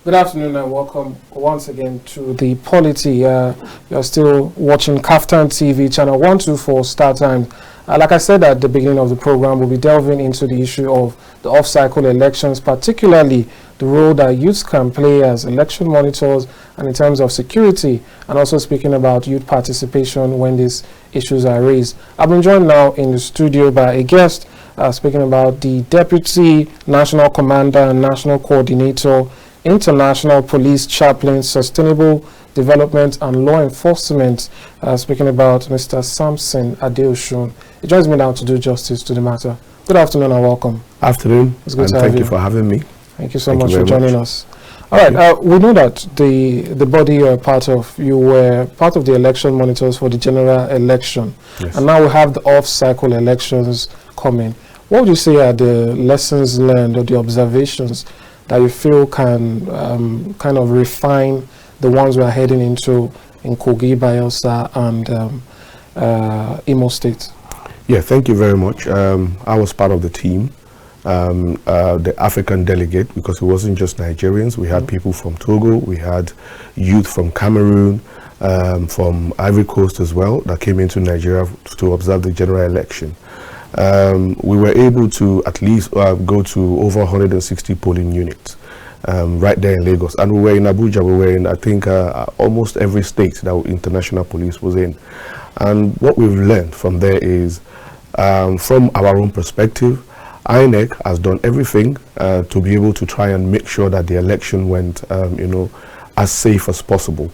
Good afternoon and welcome once again to the POLITY. You're still watching KAFTAN TV, channel 124, Startimes. Like I said at the beginning of the program, we'll be delving into the issue of the off-cycle elections, particularly the role that youths can play as election monitors and in terms of security, and also speaking about youth participation when these issues are raised. I've been joined now in the studio by a guest speaking about the Deputy National Commander and National Coordinator, International Police Chaplain, Sustainable Development and Law Enforcement, speaking about Mr. Samson Adeosun. He joins me now to do justice to the matter. Good afternoon and welcome. Afternoon, it's good and to have thank you for having me. Thank you so much for joining us. All right, we know that the body you're part of, you were part of the election monitors for the general election. Yes. And now we have the off-cycle elections coming. What would you say are the lessons learned or the observations that you feel can kind of refine the ones we are heading into in Kogi, Bayelsa, and Imo State? Yeah, thank you very much. I was part of the team, the African delegate, because it wasn't just Nigerians. We had people from Togo, we had youth from Cameroon, from Ivory Coast as well, that came into Nigeria to observe the general election. We were able to at least go to over 160 polling units right there in Lagos, and we were in Abuja. We were in, I think, almost every state that international police was in. And what we've learned from there is, from our own perspective, INEC has done everything to be able to try and make sure that the election went, as safe as possible.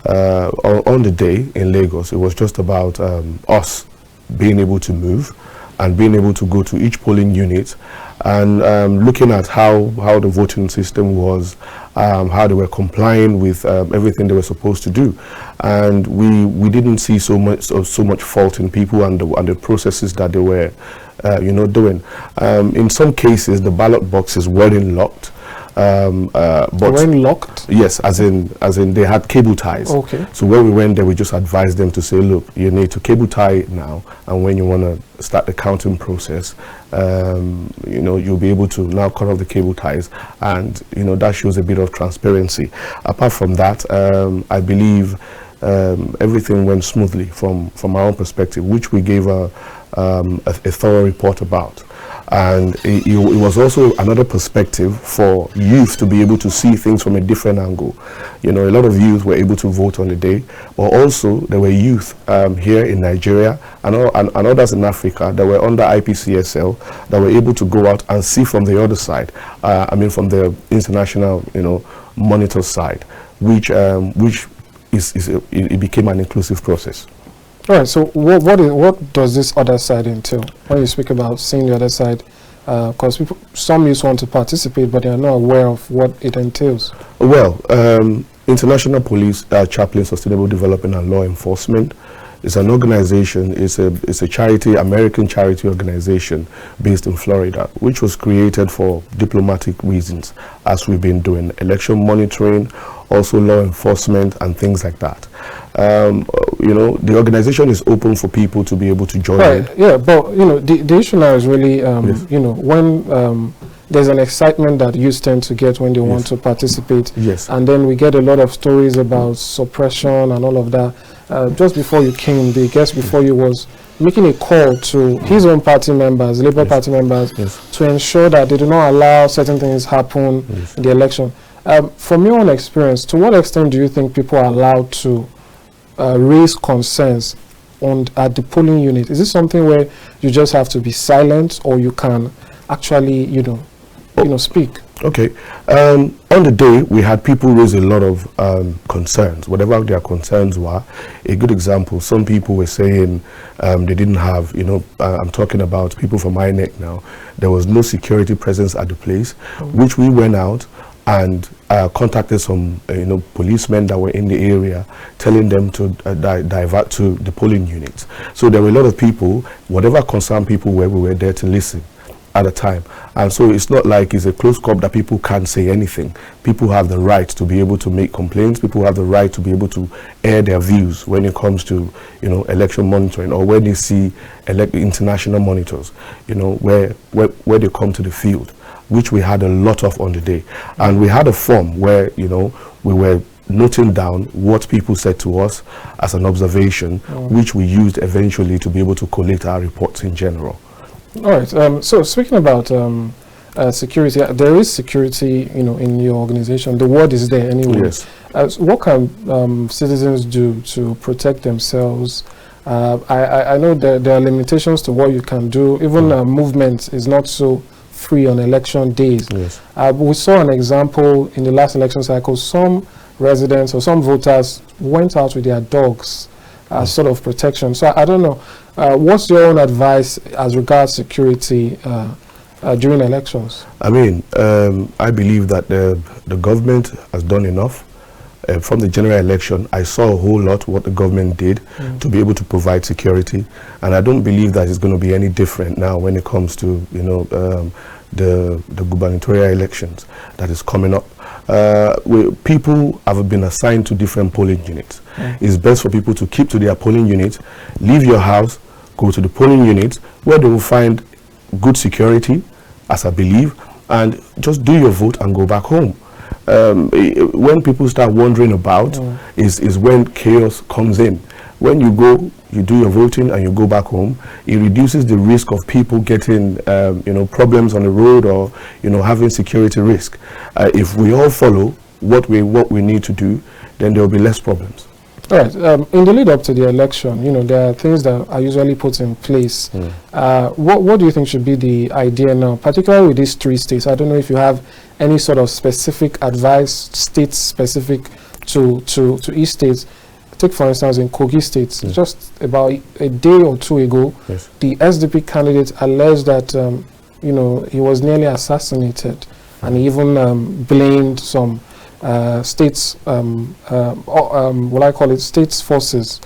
On the day in Lagos, it was just about us being able to move and being able to go to each polling unit and looking at how the voting system was, how they were complying with everything they were supposed to do. And we didn't see so much fault in people and the processes that they were doing. In some cases, the ballot boxes weren't locked. But when locked? Yes, as in they had cable ties. Okay. So when we went there, we just advised them to say, look, you need to cable tie it now, and when you want to start the counting process, you'll be able to now cut off the cable ties, and that shows a bit of transparency. Apart from that, I believe everything went smoothly from our own perspective, which we gave a thorough report about. And it was also another perspective for youth to be able to see things from a different angle. A lot of youth were able to vote on the day, but also there were youth here in Nigeria and others in Africa that were under IPCSL that were able to go out and see from the other side, from the international, monitor side, which it became an inclusive process. All right, so what does this other side entail when you speak about seeing the other side? Because some youths want to participate, but they are not aware of what it entails. Well, International Police Chaplain, Sustainable Development and Law Enforcement is an organization. It's a charity, American charity organization based in Florida, which was created for diplomatic reasons, as we've been doing election monitoring, also law enforcement and things like that. The organization is open for people to be able to join. Right. Yeah, but the issue now is really yes. When there's an excitement that youth tend to get when they yes. want to participate. Yes. And then we get a lot of stories about suppression and all of that. Just before you came, the guest before you was making a call to his own party members, Labour yes. Party members, yes. to ensure that they do not allow certain things happen yes. in the election. From your own experience, to what extent do you think people are allowed to raise concerns at the polling unit? Is this something where you just have to be silent, or you can actually, speak? Okay. On the day, we had people raise a lot of concerns, whatever their concerns were. A good example, some people were saying they didn't have, I'm talking about people from INEC now, there was no security presence at the place, which we went out and contacted some policemen that were in the area, telling them to divert to the polling units. So there were a lot of people, whatever concerned people were, we were there to listen at a time. And so it's not like it's a closed club that people can't say anything. People have the right to be able to make complaints. People have the right to be able to air their views when it comes to election monitoring, or when they see international monitors where they come to the field. which we had a lot of on the day. And we had a form where, you know, we were noting down what people said to us as an observation, which we used eventually to be able to collate our reports in general. All right. So speaking about security, there is security, you know, in your organization. The word is there anyway. Yes. So what can citizens do to protect themselves? I know there are limitations to what you can do. Even movement is not so free on election days. Yes. We saw an example in the last election cycle. Some residents or some voters went out with their dogs as sort of protection. So I don't know. What's your own advice as regards security during elections? I mean, I believe that the government has done enough. From the general election, I saw a whole lot what the government did to be able to provide security, and I don't believe that it's going to be any different now when it comes to, you know, the gubernatorial elections that is coming up. People have been assigned to different polling units. It's best for people to keep to their polling unit, leave your house, go to the polling unit where they will find good security, as I believe, and just do your vote and go back home. When people start wondering about is when chaos comes in. When you go, you do your voting and you go back home, it reduces the risk of people getting you know, problems on the road, or, you know, having security risk. If we all follow what we need to do, then there will be less problems. All right. In the lead up to the election, you know, there are things that are usually put in place. What do you think should be the idea now, particularly with these 3 states? I don't know if you have any sort of specific advice, state specific to each state. Take, for instance, in Kogi State, just about a day or 2 ago, the SDP candidate alleged that, you know, he was nearly assassinated, and he even blamed some states, what I call it, states forces.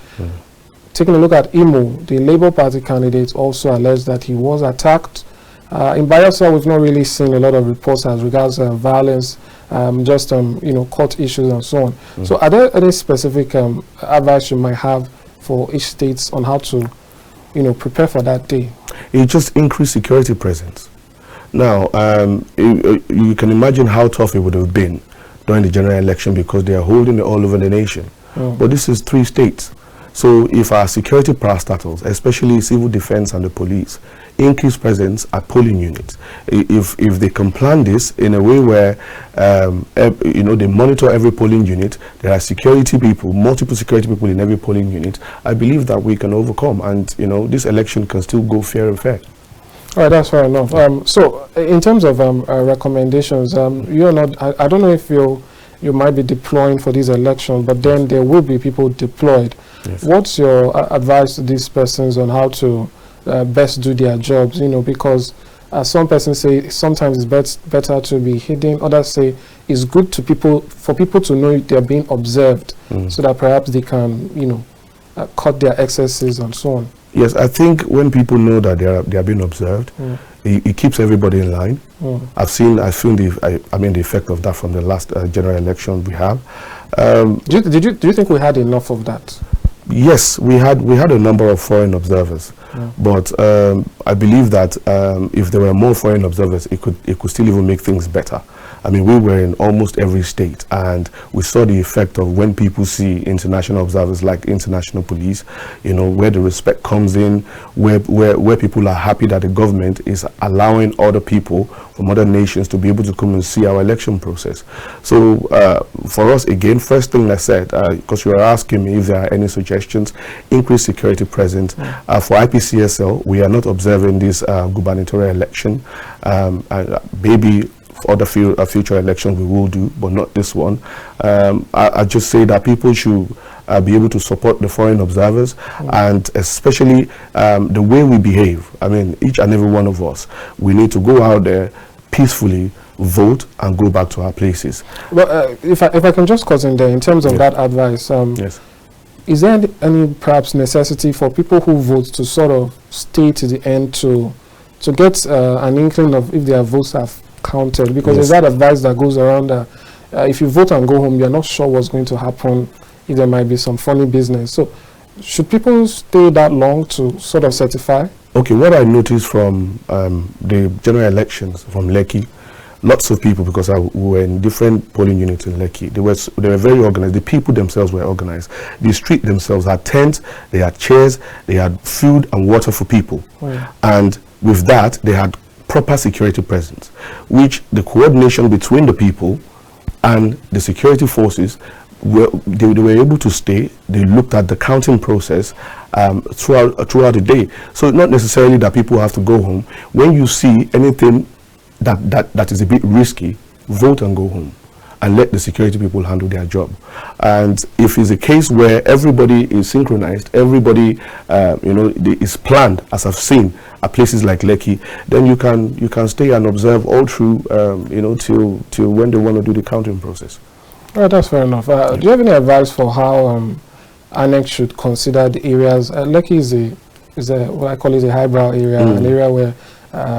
Taking a look at Imo, the Labour Party candidate also alleged that he was attacked. In Bayelsa, we've not really seen a lot of reports as regards violence, just you know, court issues and so on. So are there any specific advice you might have for each state on how to, you know, prepare for that day? It just increased security presence. Now, you can imagine how tough it would have been during the general election, because they are holding it all over the nation. But this is 3 states. So if our security parastatals, especially civil defense and the police, increase presence at polling units, if they can plan this in a way where you know, they monitor every polling unit, there are security people, multiple security people in every polling unit, I believe that we can overcome, and, you know, this election can still go fair and fair. All right, that's fair enough. So in terms of recommendations, you're not, I don't know if you might be deploying for these elections, but then there will be people deployed. What's your advice to these persons on how to best do their jobs? You know, because some persons say sometimes it's better to be hidden. Others say it's good for people to know they're being observed, so that perhaps they can, you know, cut their excesses and so on. Yes, I think when people know that they are being observed, it keeps everybody in line. I've seen the effect of that from the last general election we have. Do you think we had enough of that? Yes, we had a number of foreign observers, but I believe that if there were more foreign observers, it could still even make things better. I mean, we were in almost every state, and we saw the effect of when people see international observers like international police, you know, where the respect comes in, where people are happy that the government is allowing other people from other nations to be able to come and see our election process. So for us, again, first thing I said, because you were asking me if there are any suggestions, increase security presence. For IPCSL, we are not observing this gubernatorial election. Maybe other future elections we will do, but not this one. I just say that people should be able to support the foreign observers, and especially the way we behave. I mean, each and every one of us, we need to go out there peacefully, vote, and go back to our places. Well, if I can just cut in there, in terms of that advice, is there any perhaps necessity for people who vote to sort of stay to the end to get an inkling of if their votes have counted? Because there's that advice that goes around that if you vote and go home, you're not sure what's going to happen, if there might be some funny business. So should people stay that long to sort of certify? Okay, what I noticed from the general elections from Lekki lots of people, because we were in different polling units in Lekki. They were very organized. The people themselves were organized. The street themselves had tents, they had chairs, they had food and water for people. And with that, they had proper security presence, which the coordination between the people and the security forces, they were able to stay. They looked at the counting process throughout the day. So not necessarily that people have to go home. When you see anything that is a bit risky, vote and go home, and let the security people handle their job. And if it's a case where everybody is synchronized, everybody is planned, as I've seen at places like Lekki, then you can stay and observe all through till when they want to do the counting process. Right, that's fair enough. Do you have any advice for how INEC should consider the areas? Lekki is a what I call it a highbrow area, an area where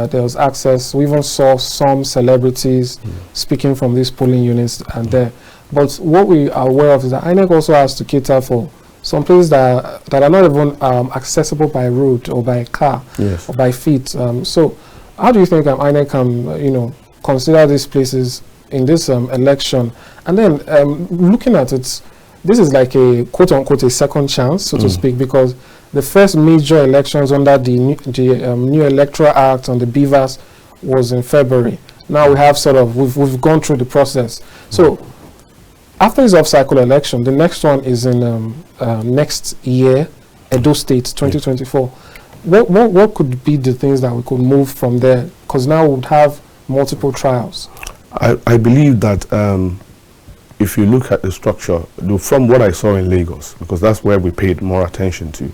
there was access. We even saw some celebrities speaking from these polling units and there. But what we are aware of is that INEC also has to cater for some places that are not even accessible by road or by car or by feet. So how do you think INEC can consider these places in this election? And then looking at it, this is like a quote-unquote a second chance, so to speak, because the first major elections under the new Electoral Act on the BVAS was in February. Now we have we've gone through the process. So after this off-cycle election, the next one is in next year, Edo State, 2024. What could be the things that we could move from there? Because now we would have multiple trials. I believe that if you look at the structure, from what I saw in Lagos, because that's where we paid more attention to,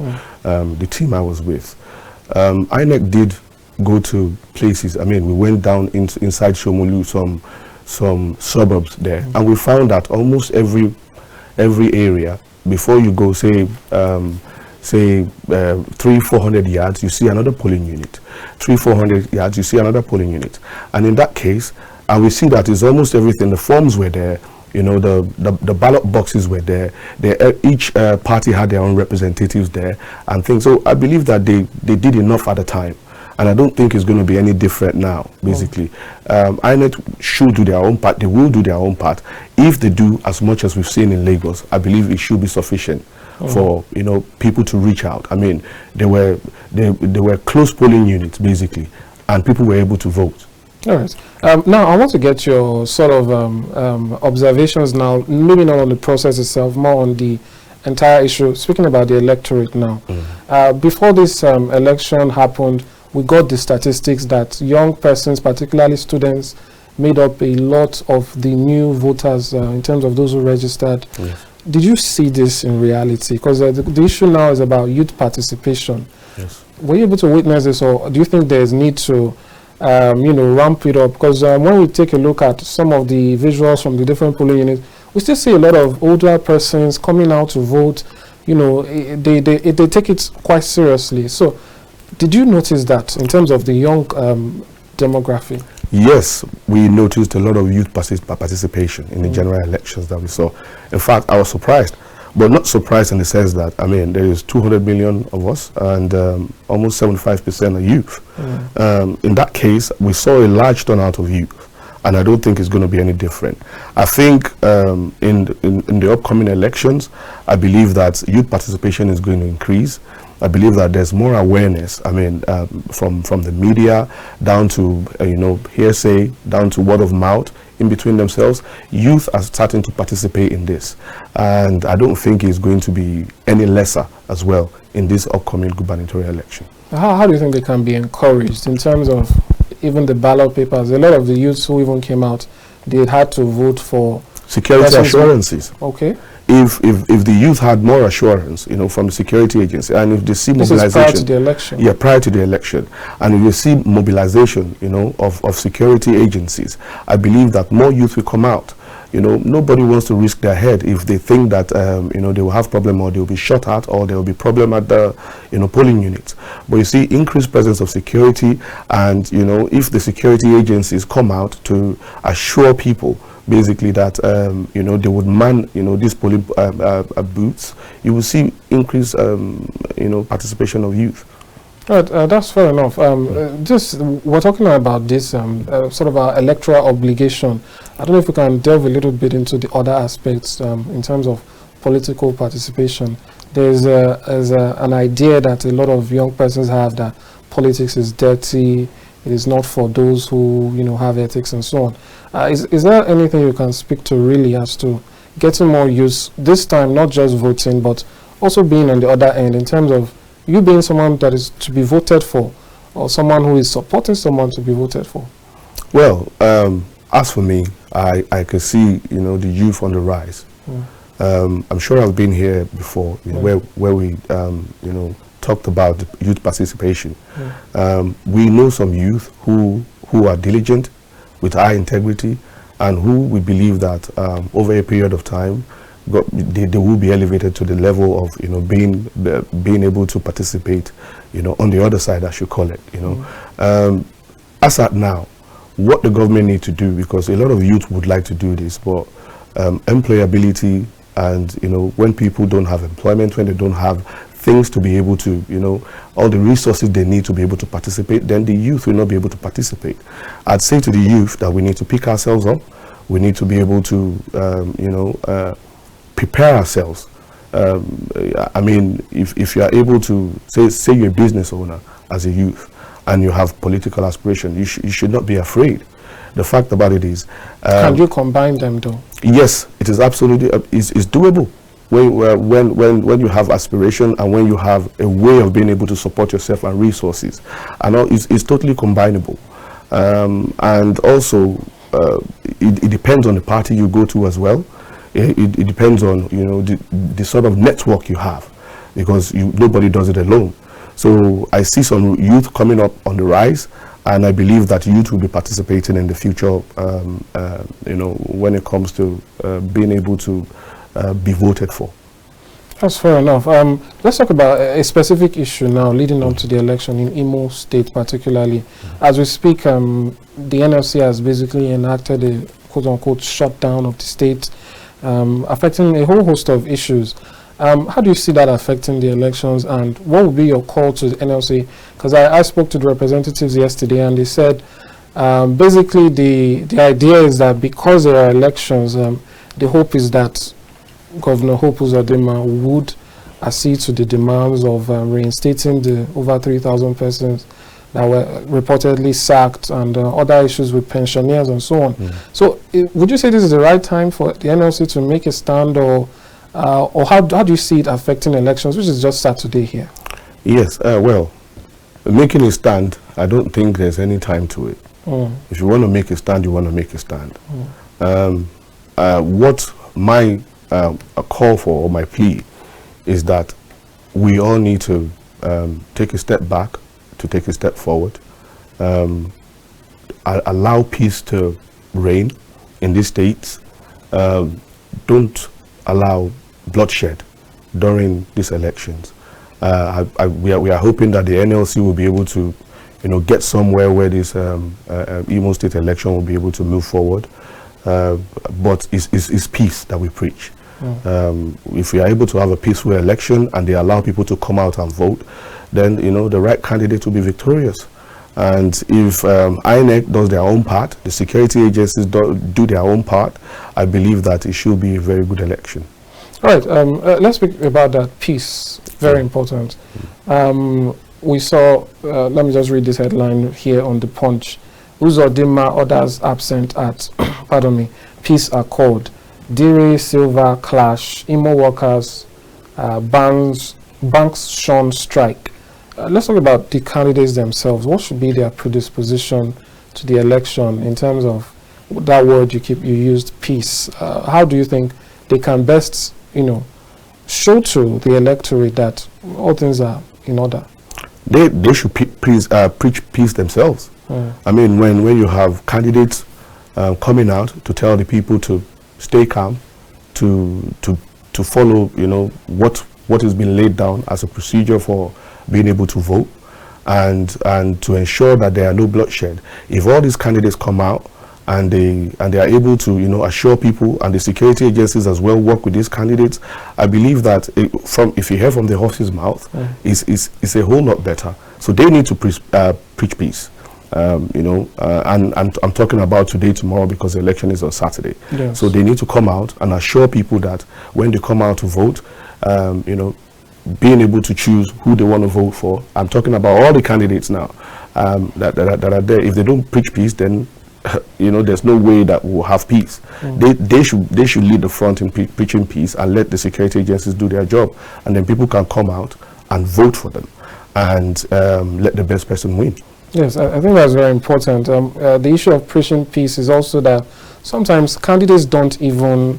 the team I was with, INEC did go to places. I mean, we went down inside Shomolu, some suburbs there, and we found that almost every area, before you go, say 300-400 yards, you see another polling unit. 300-400 yards, you see another polling unit. And in that case, and we see that it's almost everything. The forms were there, the ballot boxes were there. Each party had their own representatives there and things. So I believe that they did enough at the time. And I don't think it's going to be any different now, basically. INEC should do their own part. They will do their own part. If they do as much as we've seen in Lagos, I believe it should be sufficient for people to reach out. I mean, they were close polling units, basically, and people were able to vote. All right. Now, I want to get your sort of observations now, maybe not on the process itself, more on the entire issue, speaking about the electorate now. Before this election happened, we got the statistics that young persons, particularly students, made up a lot of the new voters in terms of those who registered. Yes. Did you see this in reality? Because the issue now is about youth participation. Yes. Were you able to witness this, or do you think there's need to ramp it up? Because when we take a look at some of the visuals from the different polling units, we still see a lot of older persons coming out to vote. They take it quite seriously. So did you notice that in terms of the young demography? Yes, we noticed a lot of youth participation in the general elections that we saw. In fact, I was surprised, but not surprised in the sense that, I mean, there is 200 million of us and almost 75% are youth. In that case, we saw a large turnout of youth, and I don't think it's going to be any different. I think in the upcoming elections, I believe that youth participation is going to increase. I believe that there's more awareness, I mean, from the media down to, hearsay, down to word of mouth, in between themselves. Youth are starting to participate in this. And I don't think it's going to be any lesser as well in this upcoming gubernatorial election. How do you think they can be encouraged in terms of even the ballot papers? A lot of the youths who even came out, they had to vote for security assurances. Okay. If the youth had more assurance, from the security agency, and if they see mobilization, this is prior to the election. Yeah, prior to the election, and if you see mobilization, of security agencies, I believe that more youth will come out. Nobody wants to risk their head if they think that they will have problem, or they will be shot at, or there will be problem at the polling units. But you see increased presence of security, and if the security agencies come out to assure people basically that they would man these polling booths, you will see increased participation of youth. Right, that's fair enough. Just we're talking about this sort of our electoral obligation. I don't know if we can delve a little bit into the other aspects in terms of political participation. There's an idea that a lot of young persons have that politics is dirty. It is not for those who have ethics and so on. Is there anything you can speak to really as to getting more use this time, not just voting, but also being on the other end in terms of you being someone that is to be voted for, or someone who is supporting someone to be voted for? Well, as for me, I can see the youth on the rise. I'm sure I've been here before, where we talked about the youth participation. We know some youth who are diligent, with high integrity, and who we believe that over a period of time they will be elevated to the level of being able to participate on the other side, I should call it. As at now, what the government need to do, because a lot of youth would like to do this, but employability, and when people don't have employment, when they don't have things to be able to all the resources they need to be able to participate, then the youth will not be able to participate. I'd say to the youth that we need to pick ourselves up. We need to be able to prepare ourselves. I mean, if you are able to say you're a business owner as a youth and you have political aspiration, you should not be afraid. The fact about it is, can you combine them though? Yes, it is absolutely it's doable. When you have aspiration and when you have a way of being able to support yourself and resources, and it's totally combinable. And also, it depends on the party you go to as well. It depends on the sort of network you have, because nobody does it alone. So I see some youth coming up on the rise, and I believe that youth will be participating in the future. When it comes to being able to be voted for. That's fair enough. Let's talk about a specific issue now leading on to the election in Imo State particularly. As we speak, the NLC has basically enacted a quote-unquote shutdown of the state, affecting a whole host of issues. How do you see that affecting the elections, and what would be your call to the NLC? Because I spoke to the representatives yesterday, and they said basically the idea is that because there are elections, the hope is that Governor Hope Uzodinma would accede to the demands of reinstating the over 3,000 persons that were reportedly sacked, and other issues with pensioners and so on. So would you say this is the right time for the NLC to make a stand, or how do you see it affecting elections, which is just Saturday here? Yes, well, making a stand, I don't think there's any time to it. If you want to make a stand, you want to make a stand. What my call for, or my plea, is that we all need to take a step back to take a step forward, allow peace to reign in these states, don't allow bloodshed during these elections. We are hoping that the NLC will be able to get somewhere where this Imo State election will be able to move forward, but it's peace that we preach. If we are able to have a peaceful election and they allow people to come out and vote, then the right candidate will be victorious. And if INEC does their own part, the security agencies do their own part, I believe that it should be a very good election. All right, let's speak about that peace. Very important. We saw, let me just read this headline here on the Punch. Uzodinma orders absent at, peace accord. Dire Silva clash, Imo workers, banks shun strike. Let's talk about the candidates themselves. What should be their predisposition to the election in terms of that word you used, peace? How do you think they can best, show to the electorate that all things are in order? They should preach peace themselves. I mean, when you have candidates coming out to tell the people to stay calm, to follow, what has been laid down as a procedure for being able to vote, and to ensure that there are no bloodshed. If all these candidates come out and they are able to, you know, assure people, and the security agencies as well work with these candidates, I believe that if you hear from the horse's mouth, it's a whole lot better. So they need to preach peace. You know, and I'm talking about today, tomorrow, because the election is on Saturday. Yes. So they need to come out and assure people that when they come out to vote, you know, being able to choose who they want to vote for. I'm talking about all the candidates now that are there. If they don't preach peace, then you know, there's no way that we'll have peace. They should lead the front in preaching peace and let the security agencies do their job, and then people can come out and vote for them and let the best person win. Yes, I think that's very important. The issue of preaching peace is also that sometimes candidates don't even,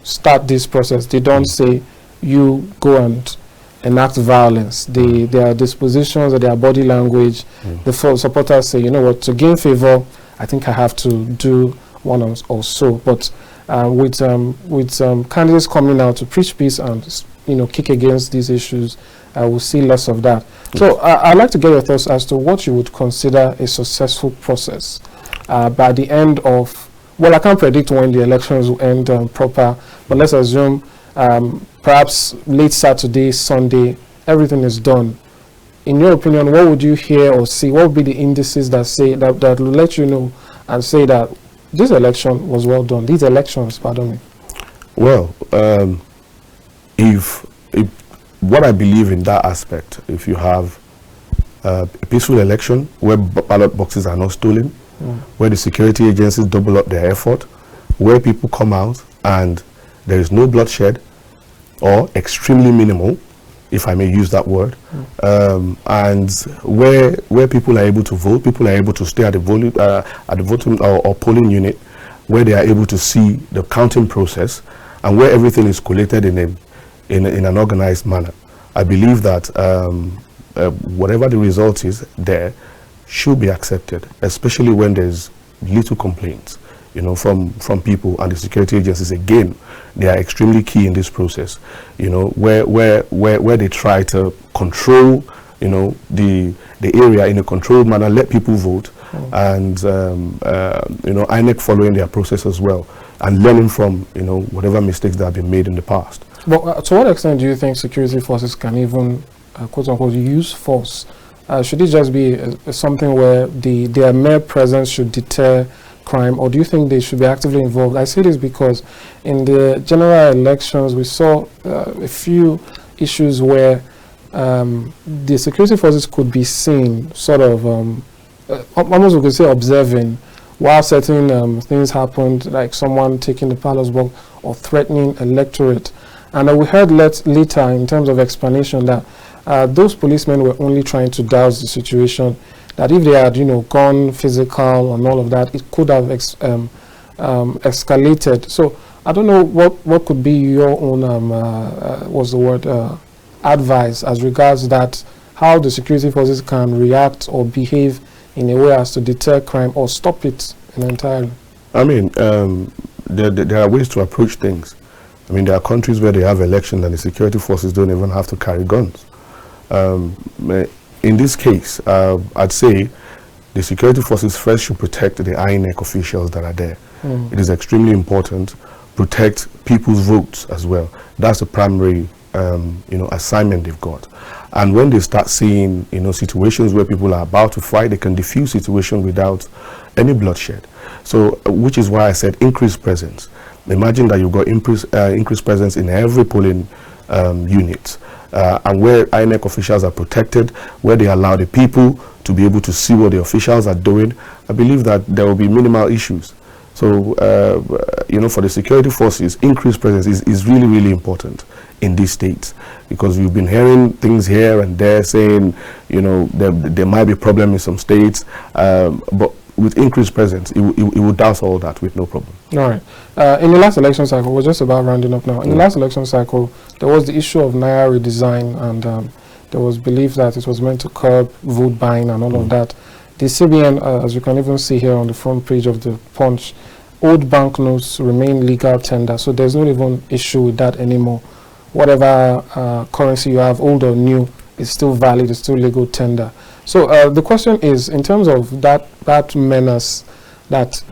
start this process. They don't say, you go and enact violence. Their dispositions or their body language, the supporters say, you know what, to gain favor, I think I have to do one or so. But with candidates coming out to preach peace and, you know, kick against these issues, we'll see less of that. So I'd like to get your thoughts as to what you would consider a successful process by the end of, well, I can't predict when the elections will end proper, but let's assume perhaps late Saturday, Sunday, everything is done. In your opinion, what would you hear or see? What would be the indices that say that will let you know and say that this election was well done? These elections, pardon me. Well, if what I believe in that aspect, if you have a peaceful election where ballot boxes are not stolen, where the security agencies double up their effort, where people come out and there is no bloodshed or extremely minimal, if I may use that word, and where people are able to vote, people are able to stay at the voting or polling unit, where they are able to see the counting process, and where everything is collated in an organized manner. I believe that whatever the result is there should be accepted, especially when there's little complaints, you know, from people, and the security agencies, again, they are extremely key in this process, you know, where they try to control, you know, the area in a controlled manner, let people vote, and you know, INEC following their process as well, and learning from, you know, whatever mistakes that have been made in the past. But to what extent do you think security forces can even, quote unquote, use force? Should it just be something where their mere presence should deter crime, or do you think they should be actively involved? I say this because in the general elections, we saw a few issues where the security forces could be seen sort of, almost we could say observing, while certain things happened, like someone taking the ballot box or threatening electorate. And we heard later in terms of explanation that those policemen were only trying to douse the situation, that if they had, you know, gone physical and all of that, it could have escalated. So I don't know what could be your own, advice as regards that, how the security forces can react or behave in a way as to deter crime or stop it entirely. I mean, there are ways to approach things. I mean, there are countries where they have elections and the security forces don't even have to carry guns. In this case, I'd say the security forces first should protect the INEC officials that are there. It is extremely important. Protect people's votes as well. That's the primary, you know, assignment they've got. And when they start seeing, you know, situations where people are about to fight, they can diffuse situation without any bloodshed. So, which is why I said increased presence. Imagine that you've got increased presence in every polling unit, and where INEC officials are protected, where they allow the people to be able to see what the officials are doing. I believe that there will be minimal issues. So, you know, for the security forces, increased presence is really, really important in these states, because we've been hearing things here and there saying, you know, there might be a problem in some states, but with increased presence, it will douse all that with no problem. All right. In the last election cycle, we're just about rounding up now. In the last election cycle, there was the issue of Naira redesign, and there was belief that it was meant to curb vote buying and all of that. The CBN, as you can even see here on the front page of the Punch, old banknotes remain legal tender, so there's not even issue with that anymore. Whatever currency you have, old or new, is still valid, it's still legal tender. So the question is, in terms of that menace that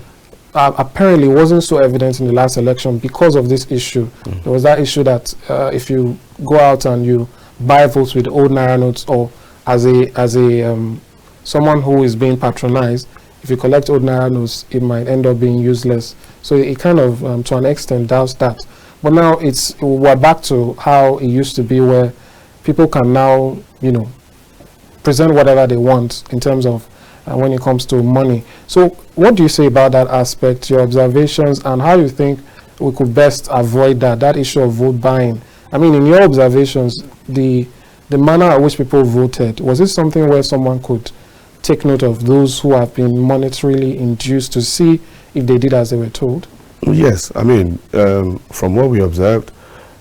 apparently wasn't so evident in the last election because of this issue. There was that issue that if you go out and you buy votes with old Naira notes, or as a someone who is being patronized, if you collect old Naira notes, it might end up being useless. So it kind of, to an extent, does that. But now we're back to how it used to be, where people can now, present whatever they want in terms of when it comes to money. So what do you say about that aspect, your observations, and how you think we could best avoid that issue of vote buying? I mean, in your observations, the manner in which people voted, was it something where someone could take note of those who have been monetarily induced to see if they did as they were told? Yes, I mean, from what we observed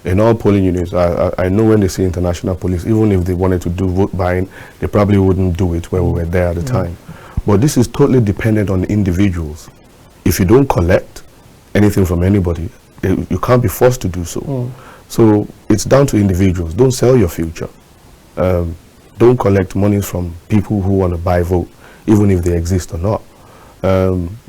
in all polling units, I know when they say international police, even if they wanted to do vote buying, they probably wouldn't do it when we were there at the time. But this is totally dependent on the individuals. If you don't collect anything from anybody, you can't be forced to do so. So it's down to individuals. Don't sell your future. Don't collect money from people who want to buy vote, even if they exist or not.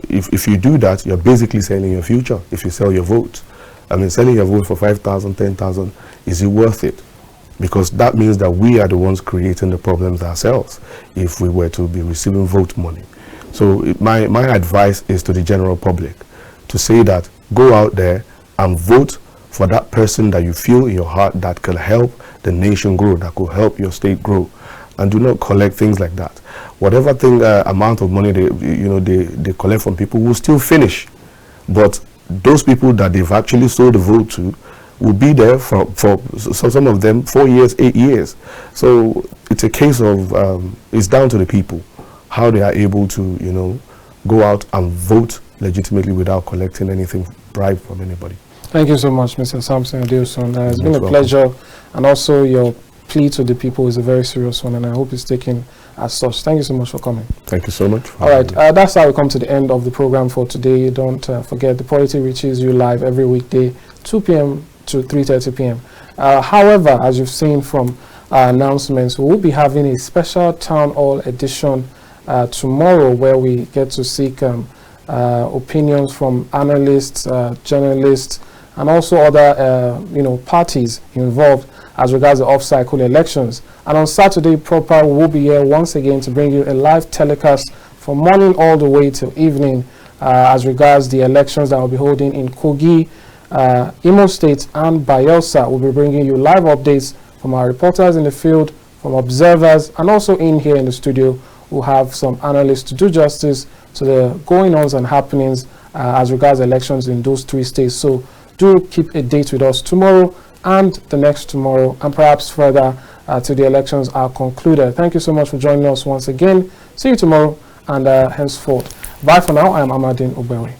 If you do that, you're basically selling your future if you sell your vote. I mean, selling your vote for 5,000, 10,000, is it worth it? Because that means that we are the ones creating the problems ourselves if we were to be receiving vote money. So my advice is to the general public to say that go out there and vote for that person that you feel in your heart that could help the nation grow, that could help your state grow, and do not collect things like that. Whatever amount of money they collect from people will still finish, but those people that they've actually sold the vote to will be there for some of them 4 years, 8 years. So it's a case of it's down to the people how they are able to go out and vote legitimately without collecting anything bribe from anybody. Thank you so much, Mr. Samson Adeosun. It's been a pleasure, and also your plea to the people is a very serious one, and I hope it's taken as such. Thank you so much for coming. Thank you so much. All right, that's how we come to the end of the program for today. Don't forget, the Polity reaches you live every weekday, 2 p.m. to 3:30 p.m. However, as you've seen from our announcements, we will be having a special town hall edition tomorrow, where we get to seek opinions from analysts, journalists, and also other parties involved as regards the off-cycle elections. And on Saturday proper, we'll be here once again to bring you a live telecast from morning all the way till evening as regards the elections that will be holding in Kogi, Imo State, and Bayelsa. We'll be bringing you live updates from our reporters in the field, from observers, and also in here in the studio, we'll have some analysts to do justice to the going-ons and happenings as regards elections in those 3 states. So do keep a date with us tomorrow and the next tomorrow, and perhaps further till the elections are concluded. Thank you so much for joining us once again. See you tomorrow, and henceforth. Bye for now. I am Amadin Ogbewe.